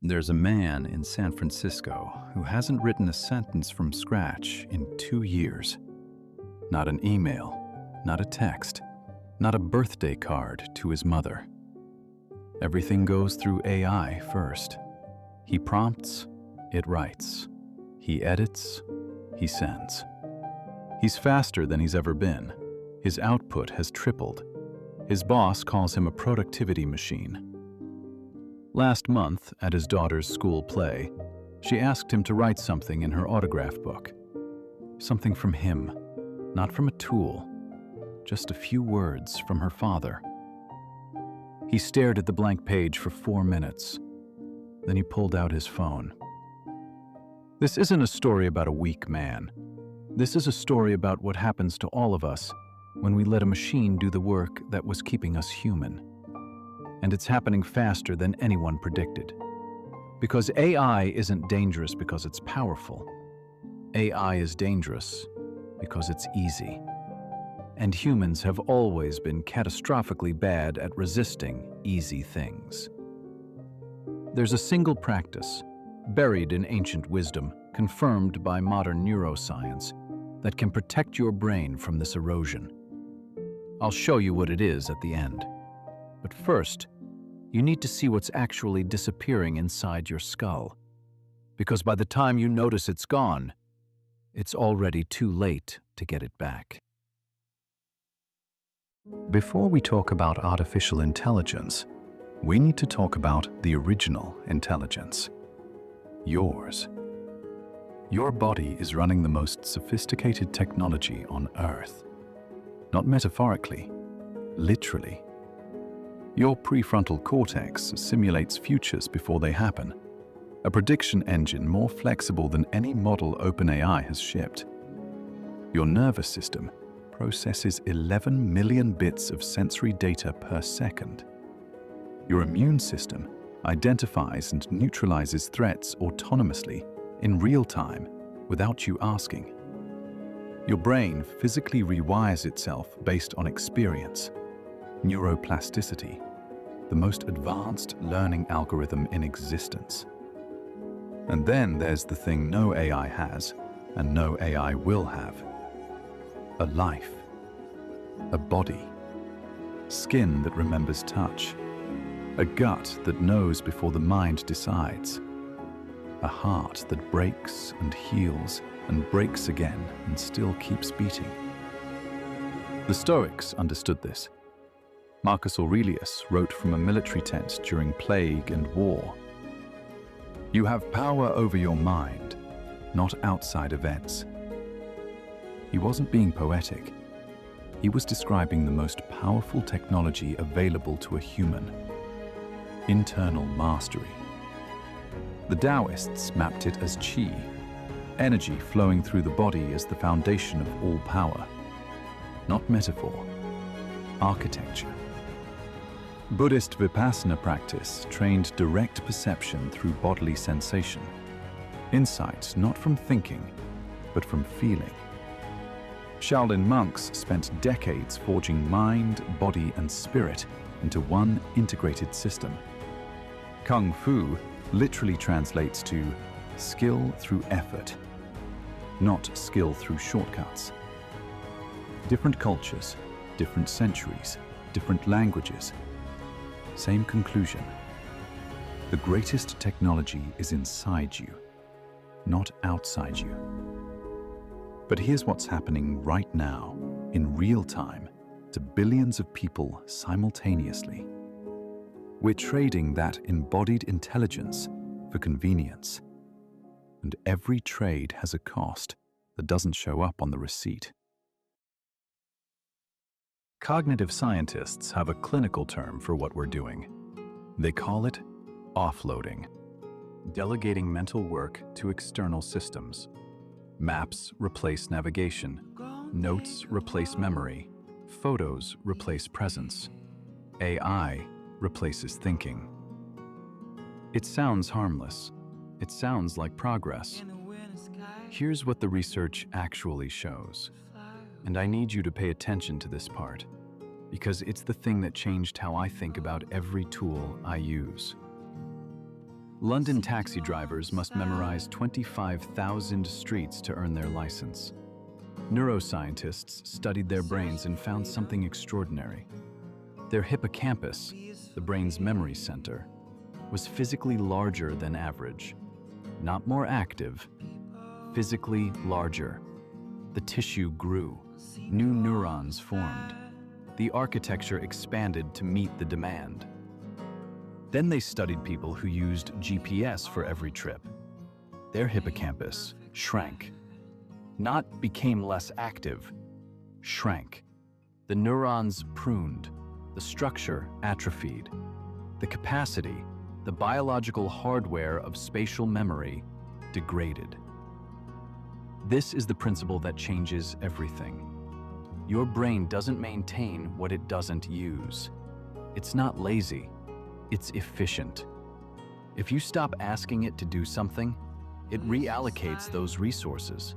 There's a man in San Francisco who hasn't written a sentence from scratch in 2 years. Not an email, not a text, not a birthday card to his mother. Everything goes through AI first. He prompts, it writes. He edits, he sends. He's faster than he's ever been. His output has tripled. His boss calls him a productivity machine. Last month, at his daughter's school play, she asked him to write something in her autograph book. Something from him, not from a tool, just a few words from her father. He stared at the blank page for 4 minutes. Then he pulled out his phone. This isn't a story about a weak man. This is a story about what happens to all of us when we let a machine do the work that was keeping us human. And it's happening faster than anyone predicted. Because AI isn't dangerous because it's powerful. AI is dangerous because it's easy. And humans have always been catastrophically bad at resisting easy things. There's a single practice, buried in ancient wisdom, confirmed by modern neuroscience, that can protect your brain from this erosion. I'll show you what it is at the end. But first, you need to see what's actually disappearing inside your skull. Because by the time you notice it's gone, it's already too late to get it back. Before we talk about artificial intelligence, we need to talk about the original intelligence. Yours. Your body is running the most sophisticated technology on Earth. Not metaphorically, literally. Your prefrontal cortex simulates futures before they happen, a prediction engine more flexible than any model OpenAI has shipped. Your nervous system processes 11 million bits of sensory data per second. Your immune system identifies and neutralizes threats autonomously in real time without you asking. Your brain physically rewires itself based on experience. Neuroplasticity, the most advanced learning algorithm in existence. And then there's the thing no AI has, and no AI will have. A life. A body. Skin that remembers touch. A gut that knows before the mind decides. A heart that breaks and heals and breaks again and still keeps beating. The Stoics understood this. Marcus Aurelius wrote from a military tent during plague and war. You have power over your mind, not outside events. He wasn't being poetic. He was describing the most powerful technology available to a human. Internal mastery. The Taoists mapped it as qi, energy flowing through the body as the foundation of all power. Not metaphor, architecture. Buddhist Vipassana practice trained direct perception through bodily sensation. Insight not from thinking, but from feeling. Shaolin monks spent decades forging mind, body, and spirit into one integrated system. Kung Fu literally translates to skill through effort, not skill through shortcuts. Different cultures, different centuries, different languages. Same conclusion. The greatest technology is inside you, not outside you. But here's what's happening right now, in real time, to billions of people simultaneously. We're trading that embodied intelligence for convenience. And every trade has a cost that doesn't show up on the receipt. Cognitive scientists have a clinical term for what we're doing. They call it offloading, delegating mental work to external systems. Maps replace navigation, notes replace memory, photos replace presence. AI replaces thinking. It sounds harmless. It sounds like progress. Here's what the research actually shows. And I need you to pay attention to this part, because it's the thing that changed how I think about every tool I use. London taxi drivers must memorize 25,000 streets to earn their license. Neuroscientists studied their brains and found something extraordinary. Their hippocampus, the brain's memory center, was physically larger than average. Not more active, physically larger. The tissue grew. New neurons formed. The architecture expanded to meet the demand. Then they studied people who used GPS for every trip. Their hippocampus shrank. Not became less active, shrank. The neurons pruned. The structure atrophied. The capacity, the biological hardware of spatial memory, degraded. This is the principle that changes everything. Your brain doesn't maintain what it doesn't use. It's not lazy, it's efficient. If you stop asking it to do something, it reallocates those resources.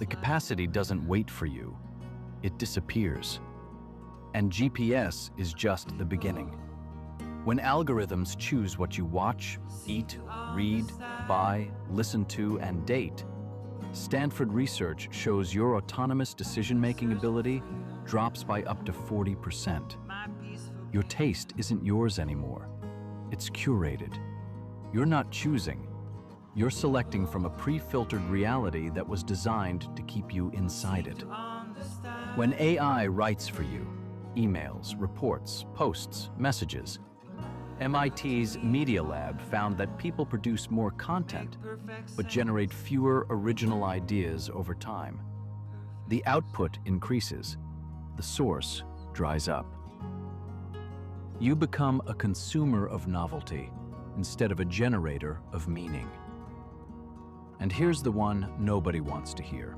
The capacity doesn't wait for you, it disappears. And GPS is just the beginning. When algorithms choose what you watch, eat, read, buy, listen to, and date, Stanford research shows your autonomous decision-making ability drops by up to 40%. Your taste isn't yours anymore. It's curated. You're not choosing. You're selecting from a pre-filtered reality that was designed to keep you inside it. When AI writes for you, emails, reports, posts, messages, MIT's Media Lab found that people produce more content, but generate fewer original ideas over time. The output increases, the source dries up. You become a consumer of novelty instead of a generator of meaning. And here's the one nobody wants to hear.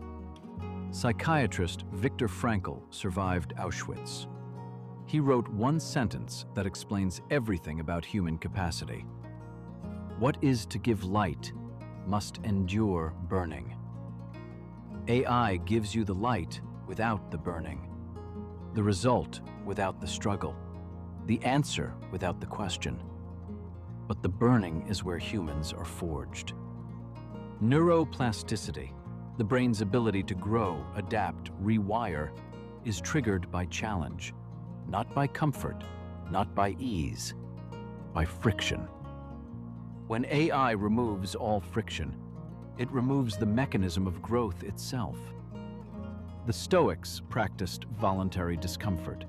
Psychiatrist Viktor Frankl survived Auschwitz. He wrote one sentence that explains everything about human capacity. What is to give light must endure burning. AI gives you the light without the burning, the result without the struggle, the answer without the question. But the burning is where humans are forged. Neuroplasticity, the brain's ability to grow, adapt, rewire, is triggered by challenge. Not by comfort, not by ease, by friction. When AI removes all friction, it removes the mechanism of growth itself. The Stoics practiced voluntary discomfort.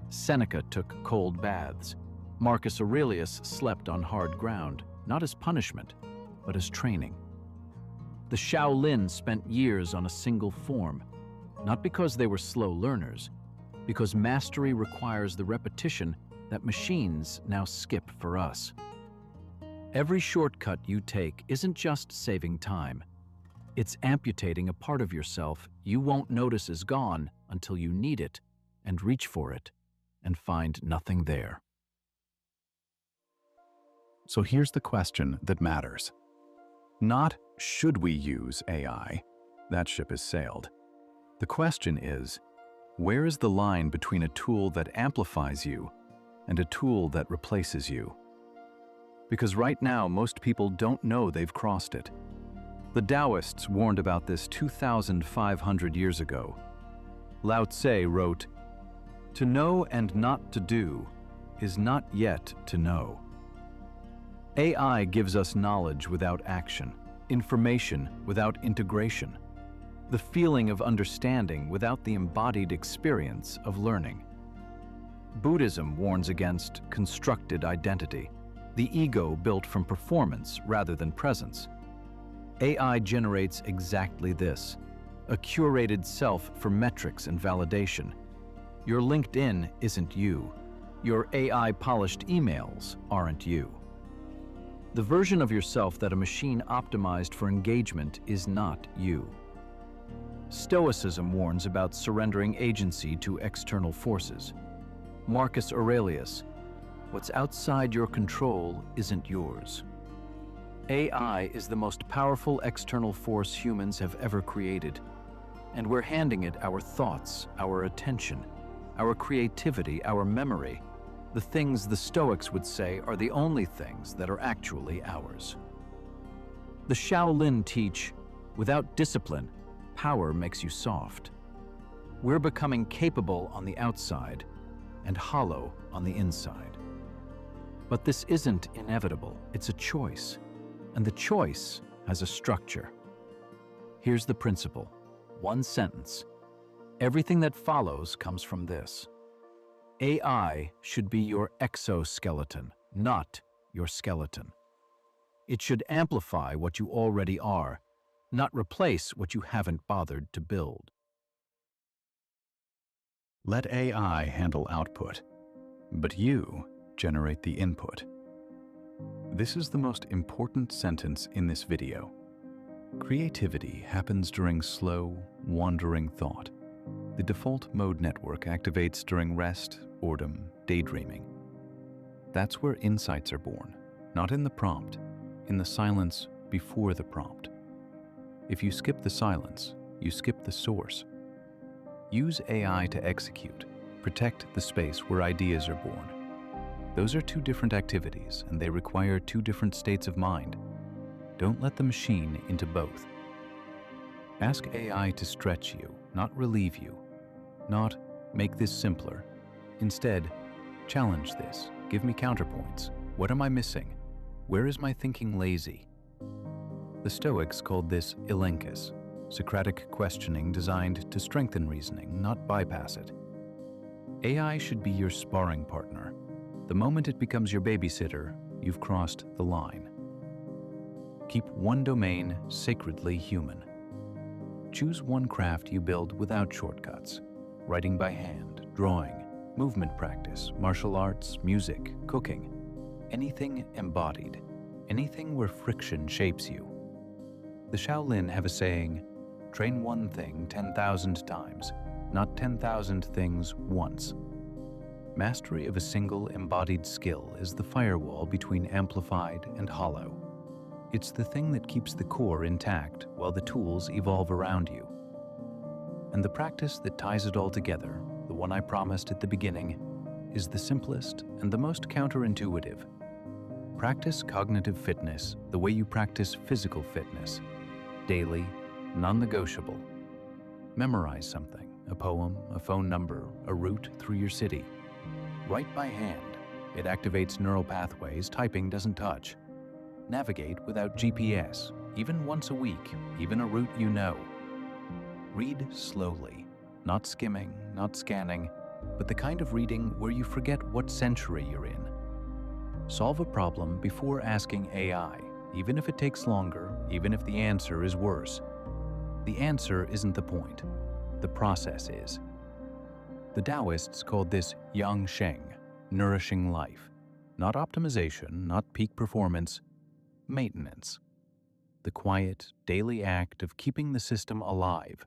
Seneca took cold baths. Marcus Aurelius slept on hard ground, not as punishment, but as training. The Shaolin spent years on a single form, not because they were slow learners, because mastery requires the repetition that machines now skip for us. Every shortcut you take isn't just saving time. It's amputating a part of yourself you won't notice is gone until you need it and reach for it and find nothing there. So here's the question that matters. Not should we use AI? That ship has sailed. The question is, where is the line between a tool that amplifies you and a tool that replaces you? Because right now, most people don't know they've crossed it. The Taoists warned about this 2,500 years ago. Lao Tse wrote, "To know and not to do is not yet to know." AI gives us knowledge without action, information without integration, the feeling of understanding without the embodied experience of learning. Buddhism warns against constructed identity, the ego built from performance rather than presence. AI generates exactly this, a curated self for metrics and validation. Your LinkedIn isn't you. Your AI-polished emails aren't you. The version of yourself that a machine optimized for engagement is not you. Stoicism warns about surrendering agency to external forces. Marcus Aurelius, what's outside your control isn't yours. AI is the most powerful external force humans have ever created, and we're handing it our thoughts, our attention, our creativity, our memory, The things the Stoics would say are the only things that are actually ours. The Shaolin teach, without discipline, power makes you soft. We're becoming capable on the outside and hollow on the inside. But this isn't inevitable, it's a choice. And the choice has a structure. Here's the principle. One sentence. Everything that follows comes from this. AI should be your exoskeleton, not your skeleton. It should amplify what you already are, not replace what you haven't bothered to build. Let AI handle output, but you generate the input. This is the most important sentence in this video. Creativity happens during slow, wandering thought. The default mode network activates during rest, boredom, daydreaming. That's where insights are born, not in the prompt, in the silence before the prompt. If you skip the silence, you skip the source. Use AI to execute, protect the space where ideas are born. Those are two different activities, and they require two different states of mind. Don't let the machine into both. Ask AI to stretch you, not relieve you. Not, make this simpler. Instead, challenge this. Give me counterpoints. What am I missing? Where is my thinking lazy? The Stoics called this elenchus, Socratic questioning designed to strengthen reasoning, not bypass it. AI should be your sparring partner. The moment it becomes your babysitter, you've crossed the line. Keep one domain sacredly human. Choose one craft you build without shortcuts. Writing by hand, drawing, movement practice, martial arts, music, cooking. Anything embodied. Anything where friction shapes you. The Shaolin have a saying, train one thing 10,000 times, not 10,000 things once. Mastery of a single embodied skill is the firewall between amplified and hollow. It's the thing that keeps the core intact while the tools evolve around you. And the practice that ties it all together, the one I promised at the beginning, is the simplest and the most counterintuitive. Practice cognitive fitness the way you practice physical fitness. Daily, non-negotiable. Memorize something, a poem, a phone number, a route through your city. Write by hand. It activates neural pathways typing doesn't touch. Navigate without GPS, even once a week, even a route you know. Read slowly, not skimming, not scanning, but the kind of reading where you forget what century you're in. Solve a problem before asking AI, even if it takes longer, even if the answer is worse. The answer isn't the point. The process is. The Taoists called this yang sheng, nourishing life. Not optimization, not peak performance, maintenance. The quiet, daily act of keeping the system alive.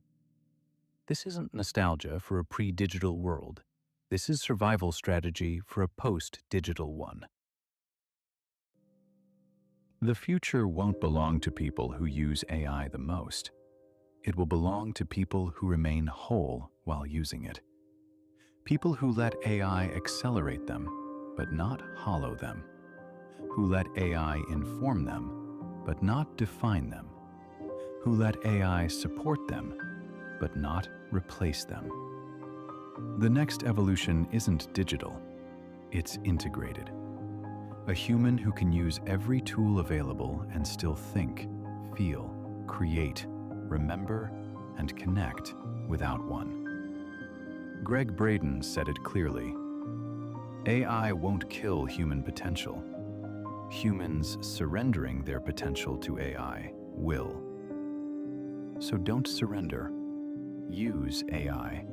This isn't nostalgia for a pre-digital world. This is survival strategy for a post-digital one. The future won't belong to people who use AI the most. It will belong to people who remain whole while using it. People who let AI accelerate them, but not hollow them. Who let AI inform them, but not define them. Who let AI support them, but not replace them. The next evolution isn't digital, it's integrated. A human who can use every tool available and still think, feel, create, remember, and connect without one. Greg Braden said it clearly. AI won't kill human potential. Humans surrendering their potential to AI will. So don't surrender. Use AI,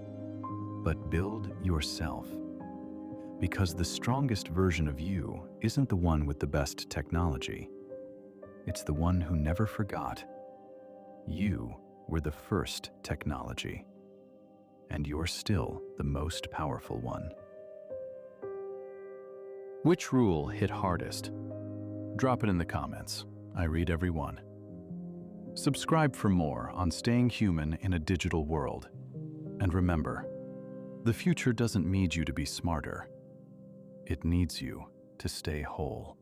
but build yourself. Because the strongest version of you isn't the one with the best technology. It's the one who never forgot. You were the first technology, and you're still the most powerful one. Which rule hit hardest? Drop it in the comments. I read every one. Subscribe for more on staying human in a digital world. And remember, the future doesn't need you to be smarter. It needs you to stay whole.